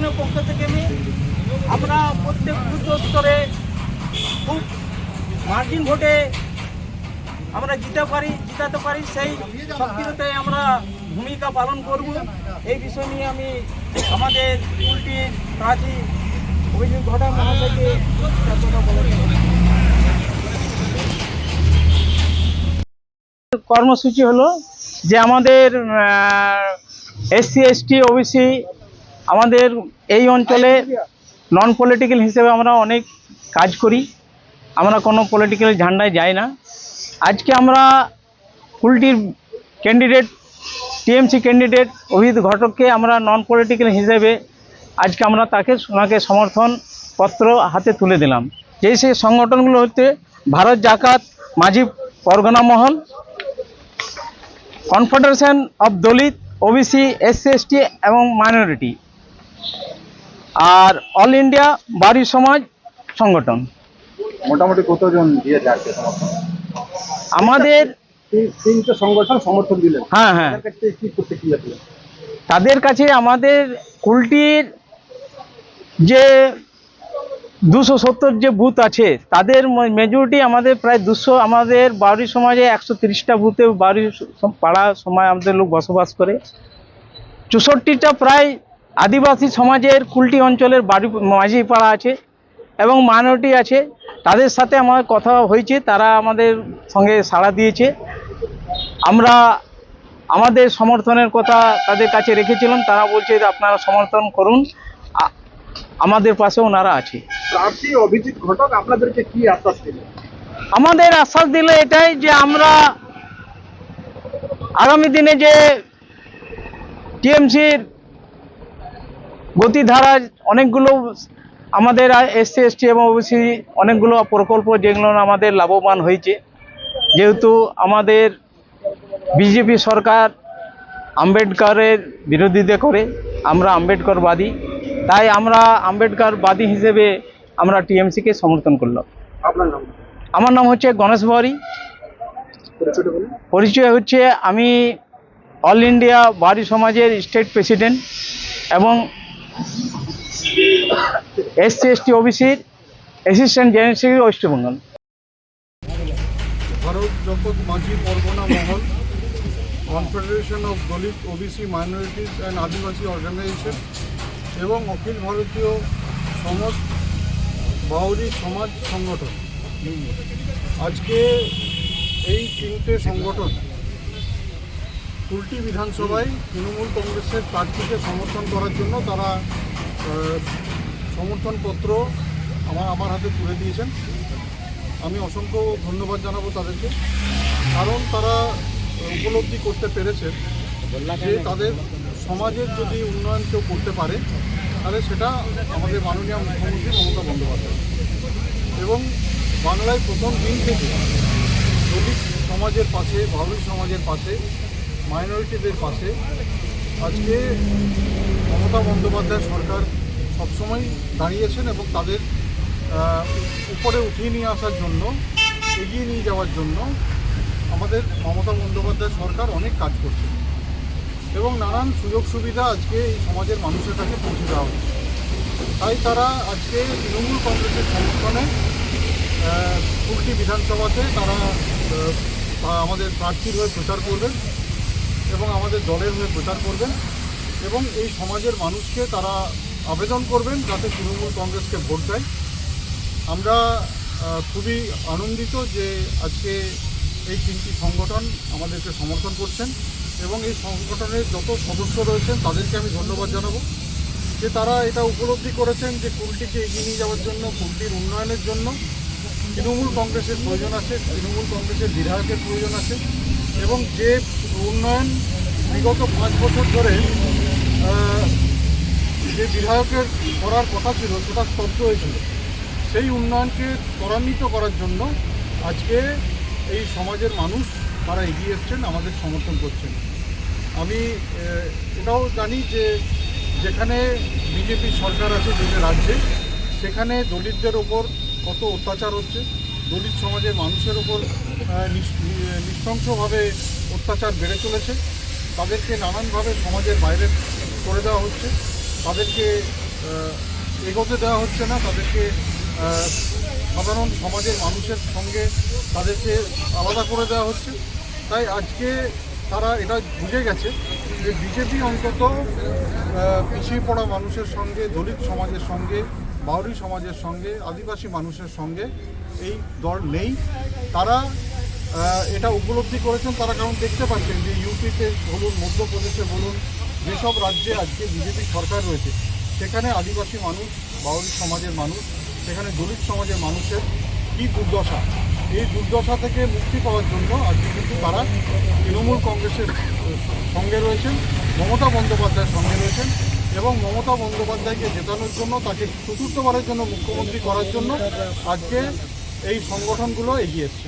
সংগঠনের পক্ষ থেকে আমরা প্রত্যেক বুথ স্তরে খুব মার্জিন ভোটে আমরা জিতাতে পারি সেই সক্রিয়তায় আমরা ভূমিকা পালন করব। এই বিষয় নিয়ে আমি আমাদের কুলটির প্রার্থী অভিজিৎ ঘটক মহাশয়কে কর্মসূচি হলো যে আমাদের এসসি এসটি ওবিসি আমাদের এই অঞ্চলে নন পলিটিক্যাল হিসেবে আমরা অনেক কাজ করি, আমরা কোনো পলিটিক্যাল ঝান্ডায় যাই না। আজকে আমরা কুলটির ক্যান্ডিডেট টিএমসি ক্যান্ডিডেট অভিজিৎ ঘটককে আমরা নন পলিটিক্যাল হিসেবে আজকে আমরা ওনাকে সমর্থন পত্র হাতে তুলে দিলাম। যেই সেই সংগঠনগুলো হচ্ছে Bharat Jakat Majhi Pargana Mahal, confederation of Dalit OBC SC ST এবং মাইনরিটি, আর অল ইন্ডিয়া বাড়ি সমাজ সংগঠন। মোটামুটি কতজন দিয়ে যাচ্ছে আমাদের তিনটে সংগঠন সমর্থন দিলেন? হ্যাঁ হ্যাঁ, কি প্রতিক্রিয়া দিলেন? তাদের কাছে আমাদের কুলটির যে 270 যে বুথ আছে তাদের মেজরিটি আমাদের প্রায় 200, আমাদের বাউরি সমাজে 130টা বুথে বাউরি পাড়া সমাজ আমাদের লোক বসবাস করে। 64টা প্রায় আদিবাসী সমাজের কুলটি অঞ্চলের বাড়ি মাঝি পাড়া আছে এবং মাইনরিটি আছে। তাদের সাথে আমার কথা হয়েছে, তারা আমাদের সঙ্গে সাড়া দিয়েছে। আমরা আমাদের সমর্থনের কথা তাদের কাছে রেখেছিলাম, তারা বলছে যে আপনারা সমর্থন করুন, আমাদের পাশে ওনারা আছে। প্রার্থী অভিজিৎ ঘটক আপনাদেরকে কি আশ্বাস দিলেন? আমাদের আশ্বাস দিল এটাই যে আমরা আগামী দিনে যে টিএমসির গতিধারা অনেকগুলো আমাদের এসসি এসটি এবং ওবিসি অনেকগুলো প্রকল্প যেগুলো আমাদের লাভবান হয়েছে, যেহেতু আমাদের বিজেপি সরকার আম্বেদকরের বিরোধিতা করে, আমরা আম্বেদকরবাদী, তাই আমরা আম্বেদকরবাদী হিসেবে আমরা টিএমসিকে সমর্থন করলাম। আপনার নাম? আমার নাম হচ্ছে গণেশ বাউরি। পরিচয় হচ্ছে আমি অল ইন্ডিয়া বাউরি সমাজের স্টেট প্রেসিডেন্ট এবং এসসি এসটি ওবিসির assistant general secretary West Bengal. Bharat Jakat Majhi Pargana Mahal, confederation of Dalit OBC minorities and Adivasi organization এবং অখিল ভারতীয় সমস্ত বাউরি সমাজ সংগঠন আজকে এই তিনটে সংগঠন কুলটি বিধানসভায় তৃণমূল কংগ্রেসের প্রার্থীকে সমর্থন করার জন্য তারা সমর্থনপত্র আমার হাতে তুলে দিয়েছেন। আমি অসংখ্য ধন্যবাদ জানাবো তাদেরকে, কারণ তারা উপলব্ধি করতে পেরেছে যে তাদের সমাজের যদি উন্নয়ন কেউ করতে পারে তাহলে সেটা আমাদের মাননীয় মুখ্যমন্ত্রী মমতা বন্দ্যোপাধ্যায়। এবং বাংলায় প্রথম দিন থেকে দলিত সমাজের পাশে, বাউরি সমাজের পাশে, মাইনরিটিদের পাশে আজকে মমতা বন্দ্যোপাধ্যায় সরকার সবসময় দাঁড়িয়েছেন এবং তাদের উপরে উঠিয়ে নিয়ে আসার জন্য, এগিয়ে নিয়ে যাওয়ার জন্য আমাদের মমতা বন্দ্যোপাধ্যায় সরকার অনেক কাজ করছে এবং নানান সুযোগ সুবিধা আজকে এই সমাজের মানুষের কাছে পৌঁছে দেওয়া হচ্ছে। তাই তারা আজকে তৃণমূল কংগ্রেসের সমর্থনে কুলটি বিধানসভাতে তারা আমাদের প্রার্থীর হয়ে প্রচার করবেন এবং আমাদের দলের হয়ে প্রচার করবেন এবং এই সমাজের মানুষকে তারা আবেদন করবেন যাতে তৃণমূল কংগ্রেসকে ভোট দেয়। আমরা খুবই আনন্দিত যে আজকে এই তিনটি সংগঠন আমাদেরকে সমর্থন করছেন এবং এই সংগঠনের যত সদস্য রয়েছেন তাদেরকে আমি ধন্যবাদ জানাবো যে তারা এটা উপলব্ধি করেছেন যে কুলটিকে এগিয়ে নিয়ে যাওয়ার জন্য, কুলটির উন্নয়নের জন্য তৃণমূল কংগ্রেসের প্রয়োজন আছে, তৃণমূল কংগ্রেসের বিধায়কের প্রয়োজন আছে এবং যে উন্নয়ন বিগত 5 বছর ধরে যে বিধায়কের করার কথা ছিল সেটা স্তব্ধ হয়েছিল, সেই উন্নয়নকে ত্বরান্বিত করার জন্য আজকে এই সমাজের মানুষ তারা এগিয়ে এসছেন, আমাদের সমর্থন করছেন। আমি এটাও জানি যে যেখানে বিজেপি সরকার আছে যে রাজ্যে, সেখানে দলিতদের ওপর কত অত্যাচার হচ্ছে, দলিত সমাজের মানুষের ওপর নৃশংসভাবে অত্যাচার বেড়ে চলেছে, তাদেরকে নানানভাবে সমাজের বাইরে করে দেওয়া হচ্ছে, তাদেরকে এগোতে দেওয়া হচ্ছে না, তাদেরকে সাধারণ সমাজের মানুষের সঙ্গে তাদেরকে আলাদা করে দেওয়া হচ্ছে। তাই আজকে তারা এটা বুঝে গেছে যে বিজেপি অন্তত পিছিয়ে পড়া মানুষের সঙ্গে, দলিত সমাজের সঙ্গে, বাউরি সমাজের সঙ্গে, আদিবাসী মানুষের সঙ্গে এই দল নেই। তারা এটা উপলব্ধি করেছেন তারা, কারণ দেখতে পাচ্ছেন যে ইউপিতে বলুন, মধ্যপ্রদেশে বলুন, যেসব রাজ্যে আজকে বিজেপি সরকার রয়েছে সেখানে আদিবাসী মানুষ, বাউরি সমাজের মানুষ, সেখানে দলিত সমাজের মানুষের কী দুর্দশা। এই দুর্দশা থেকে মুক্তি পাওয়ার জন্য আজকে কিন্তু তারা তৃণমূল কংগ্রেসের সঙ্গে রয়েছেন, মমতা বন্দ্যোপাধ্যায়ের সঙ্গে রয়েছেন এবং মমতা বন্দ্যোপাধ্যায়কে জেতানোর জন্য, তাকে চতুর্থবারের জন্য মুখ্যমন্ত্রী করার জন্য আজকে এই সংগঠনগুলো এগিয়ে এসছে।